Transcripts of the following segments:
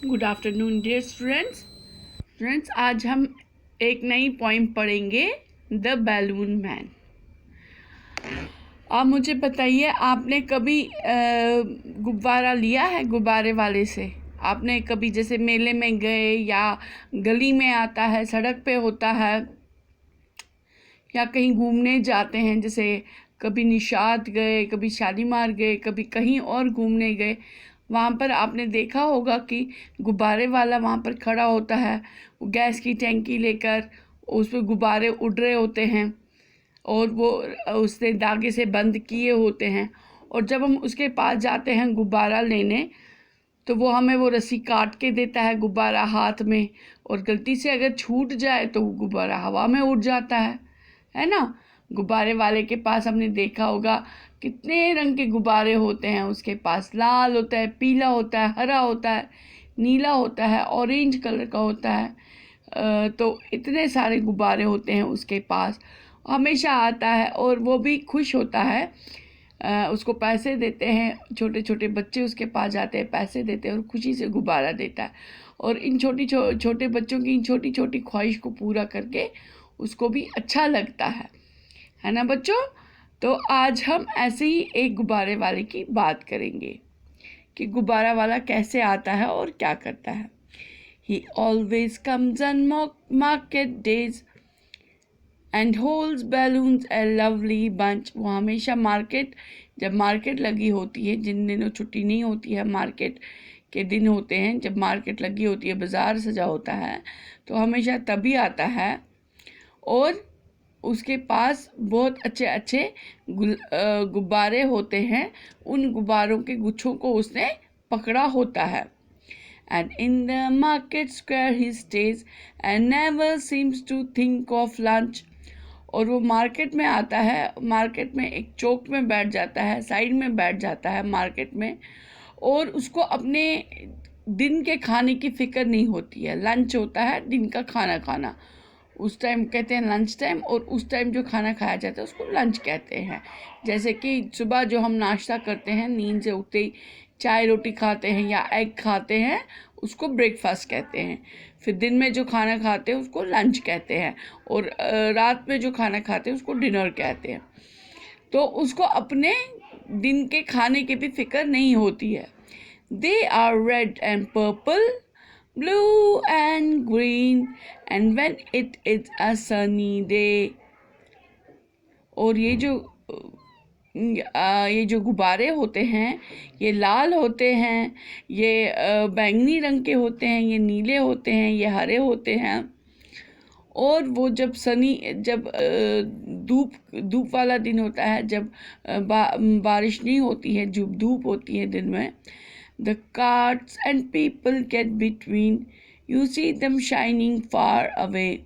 Good afternoon dear students, आज हम एक नई पोइम पढ़ेंगे, द बैलून मैन। आप मुझे बताइए, आपने कभी गुब्बारा लिया है गुब्बारे वाले से? आपने कभी जैसे मेले में गए या गली में आता है, सड़क पे होता है, या कहीं घूमने जाते हैं, जैसे कभी निशात गए, कभी शालीमार गए, कभी कहीं और घूमने गए, वहाँ पर आपने देखा होगा कि गुब्बारे वाला वहाँ पर खड़ा होता है, वो गैस की टैंकी लेकर, उस पर गुब्बारे उड़ रहे होते हैं और वो उसने धागे से बंद किए होते हैं। और जब हम उसके पास जाते हैं गुब्बारा लेने, तो वो हमें वो रस्सी काट के देता है गुब्बारा हाथ में, और गलती से अगर छूट जाए तो वो गुब्बारा हवा में उड़ जाता है ना। गुब्बारे वाले के पास हमने देखा होगा कितने रंग के गुब्बारे होते हैं उसके पास। लाल होता है, पीला होता है, हरा होता है, नीला होता है, ऑरेंज कलर का होता है। तो इतने सारे गुब्बारे होते हैं उसके पास, हमेशा आता है और वो भी खुश होता है। उसको पैसे देते हैं, छोटे छोटे बच्चे उसके पास जाते हैं, पैसे देते हैं और खुशी से गुब्बारा देता है। और इन छोटे बच्चों की इन छोटी छोटी ख्वाहिश को पूरा करके उसको भी अच्छा लगता है ना बच्चों। तो आज हम ऐसे ही एक गुब्बारे वाले की बात करेंगे कि गुब्बारा वाला कैसे आता है और क्या करता है। He always comes on market days and holds balloons a lovely bunch। वो हमेशा जब मार्केट लगी होती है, जिन दिनों छुट्टी नहीं होती है, मार्केट के दिन होते हैं, जब मार्केट लगी होती है, बाज़ार सजा होता है, तो हमेशा तभी आता है। और उसके पास बहुत अच्छे अच्छे गुब्बारे होते हैं, उन गुब्बारों के गुच्छों को उसने पकड़ा होता है। And in the market square he stays and never seems to think of lunch। और वो मार्केट में आता है, मार्केट में एक चौक में बैठ जाता है, साइड में बैठ जाता है मार्केट में, और उसको अपने दिन के खाने की फिक्र नहीं होती है। लंच होता है, दिन का खाना खाना, उस टाइम कहते हैं लंच टाइम, और उस टाइम जो खाना खाया जाता है उसको लंच कहते हैं। जैसे कि सुबह जो हम नाश्ता करते हैं, नींद से उठते ही चाय रोटी खाते हैं या एग खाते हैं, उसको ब्रेकफास्ट कहते हैं। फिर दिन में जो खाना खाते हैं उसको लंच कहते हैं, और रात में जो खाना खाते हैं उसको डिनर कहते हैं। तो उसको अपने दिन के खाने की भी फिक्र नहीं होती है। They are red and purple, blue and green, and when it is a sunny day। और ये जो गुब्बारे होते हैं, ये लाल होते हैं, ये बैंगनी रंग के होते हैं, ये नीले होते हैं, ये हरे होते हैं। और वो जब धूप वाला दिन होता है, जब बारिश नहीं होती है, जब धूप होती है दिन में, the carts and people get between, you see them shining far away।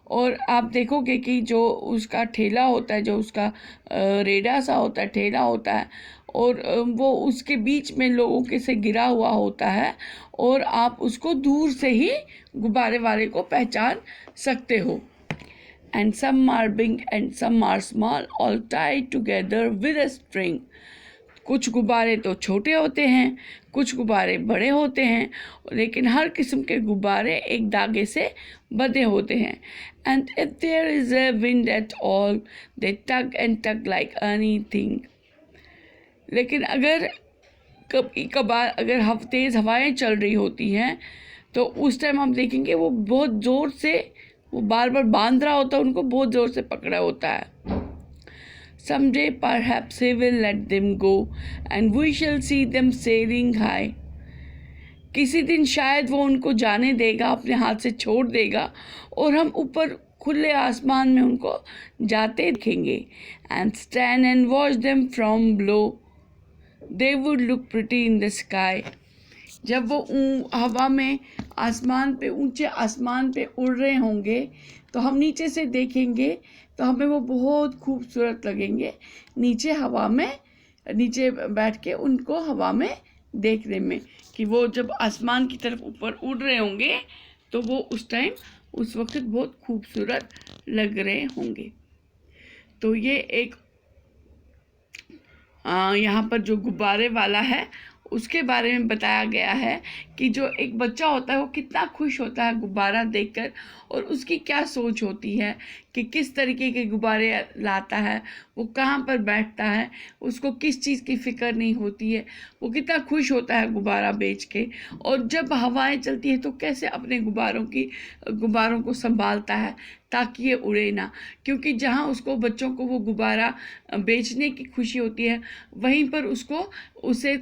और आप देखोगे कि जो उसका ठेला होता है, जो उसका रेडा सा होता है, ठेला होता है, और वो उसके बीच में लोगों के से गिरा हुआ होता है, और आप उसको दूर से ही गुब्बारे वाले को पहचान सकते हो। And some are big and some are small, all tied together with a string। कुछ गुब्बारे तो छोटे होते हैं, कुछ गुब्बारे बड़े होते हैं, लेकिन हर किस्म के गुब्बारे एक धागे से बंधे होते हैं। And if there is a wind at all, they tug and tug like anything। लेकिन अगर कभी कभार अगर तेज़ हवाएं चल रही होती हैं, तो उस टाइम हम देखेंगे वो बहुत ज़ोर से, वो बार बार बांध रहा होता है, उनको बहुत ज़ोर से पकड़ा होता है। Someday perhaps he will let them go and we shall see them sailing high। किसी दिन शायद वो उनको जाने देगा, अपने हाथ से छोड़ देगा, और हम ऊपर खुले आसमान में उनको जाते देखेंगे। And stand and watch them from below, they would look pretty in the sky। जब वो हवा में ऊंचे आसमान पे उड़ रहे होंगे, तो हम नीचे से देखेंगे तो हमें वो बहुत खूबसूरत लगेंगे, नीचे बैठ के उनको हवा में देखने में, कि वो जब आसमान की तरफ ऊपर उड़ रहे होंगे तो वो उस वक्त बहुत खूबसूरत लग रहे होंगे। तो ये एक यहाँ पर जो गुब्बारे वाला है उसके बारे में बताया गया है कि जो एक बच्चा होता है वो कितना खुश होता है गुब्बारा देखकर, और उसकी क्या सोच होती है कि किस तरीके के गुब्बारे लाता है, वो कहाँ पर बैठता है, उसको किस चीज़ की फ़िक्र नहीं होती है, वो कितना खुश होता है गुब्बारा बेच के। और जब हवाएं चलती है तो कैसे अपने गुब्बारों को संभालता है ताकि ये उड़े ना, क्योंकि जहाँ उसको बच्चों को वो गुब्बारा बेचने की खुशी होती है, वहीं पर उसे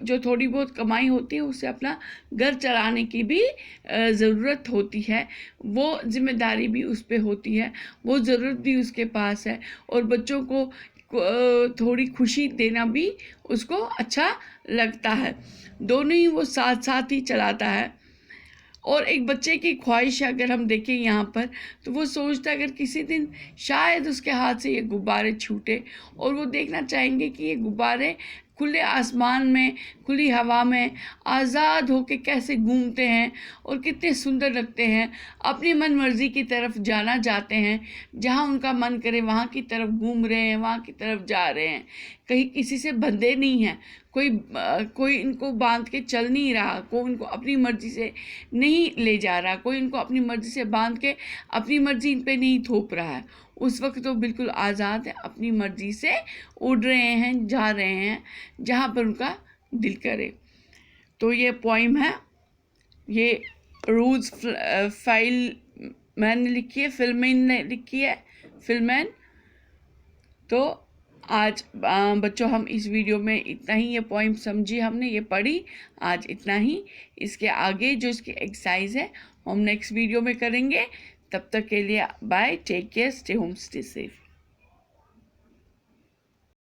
जो थोड़ी बहुत कमाई होती है उसे अपना घर चलाने की भी ज़रूरत होती है, वो जिम्मेदारी भी उस पे होती है, वो ज़रूरत भी उसके पास है, और बच्चों को थोड़ी खुशी देना भी उसको अच्छा लगता है। दोनों ही वो साथ साथ ही चलाता है। और एक बच्चे की ख्वाहिश अगर हम देखें यहाँ पर, तो वो सोचता है अगर किसी दिन शायद उसके हाथ से ये गुब्बारे छूटे, और वो देखना चाहेंगे कि ये गुब्बारे खुले आसमान में, खुली हवा में आज़ाद होके कैसे घूमते हैं और कितने सुंदर लगते हैं, अपनी मन मर्जी की तरफ जाना चाहते हैं, जहाँ उनका मन करे वहाँ की तरफ घूम रहे हैं, वहाँ की तरफ जा रहे हैं, कहीं किसी से बंधे नहीं हैं, कोई इनको बांध के चल नहीं रहा, कोई इनको अपनी मर्जी से नहीं ले जा रहा, कोई इनको अपनी मर्जी से बांध के अपनी मर्जी इन पे नहीं थोप रहा है। उस वक्त तो बिल्कुल आज़ाद है, अपनी मर्जी से उड़ रहे हैं, जा रहे हैं जहाँ पर उनका दिल करे। तो ये पोइम है, ये रूज मैन ने लिखी है, फिल्मैन ने लिखी है, फिल्मैन। तो आज बच्चों हम इस वीडियो में इतना ही, ये पोइम समझी हमने, ये पढ़ी आज इतना ही। इसके आगे जो इसकी एक्सरसाइज है हम नेक्स्ट वीडियो में करेंगे। तब तक के लिए bye, take care, stay home, stay safe.